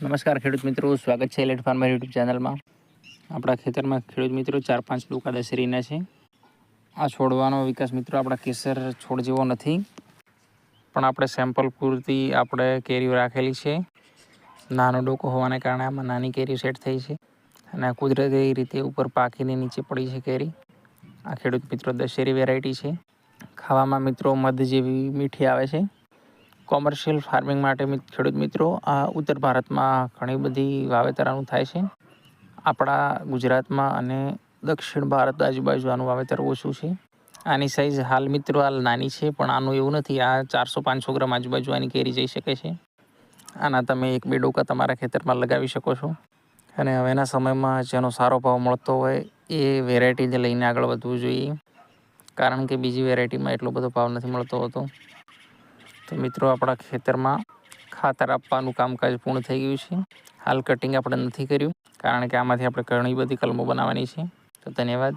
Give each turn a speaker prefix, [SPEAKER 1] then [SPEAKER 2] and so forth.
[SPEAKER 1] નમસ્કાર ખેડૂત મિત્રો, સ્વાગત છે એલેટ ફાર્મર યુટ્યુબ ચેનલમાં. આપણા ખેતરમાં ખેડૂત મિત્રો 4-5 ડોકા દશેરીના છે. આ છોડવાનો વિકાસ મિત્રો આપણા કેસર છોડ જેવો નથી, પણ આપણે સેમ્પલ પૂરતી આપણે કેરીઓ રાખેલી છે. નાનો ડોકો હોવાને કારણે આમાં નાની કેરીઓ સેટ થઈ છે અને આ કુદરતી રીતે ઉપર પાકીને નીચે પડી છે કેરી. આ ખેડૂત મિત્રો દશેરી વેરાયટી છે. ખાવામાં મિત્રો મધ જેવી મીઠી આવે છે. કોમર્શિયલ ફાર્મિંગ માટે ખેડૂત મિત્રો આ ઉત્તર ભારતમાં ઘણી બધી વાવેતરનું થાય છે. આપણા ગુજરાતમાં અને દક્ષિણ ભારત આજુબાજુ આનું વાવેતર ઓછું છે. આની સાઈઝ હાલ મિત્રો હાલ નાની છે, પણ આનું એવું નથી. આ 400-500 ગ્રામ આજુબાજુ આની કેરી જઈ શકે છે. આના તમે 1-2 ડોકા તમારા ખેતરમાં લગાવી શકો છો. અને હવેના સમયમાં જેનો સારો ભાવ મળતો હોય એ વેરાયટીને લઈને આગળ વધવું જોઈએ, કારણ કે બીજી વેરાયટીમાં એટલો બધો ભાવ નથી મળતો હોતો. તો મિત્રો આપણા ખેતરમાં ખાતર આપવાનું કામકાજ પૂર્ણ થઈ ગયું છે. હાલ કટિંગ આપણે નથી કર્યું, કારણ કે આમાંથી આપણે ઘણી બધી કલમો બનાવવાની છે. તો ધન્યવાદ.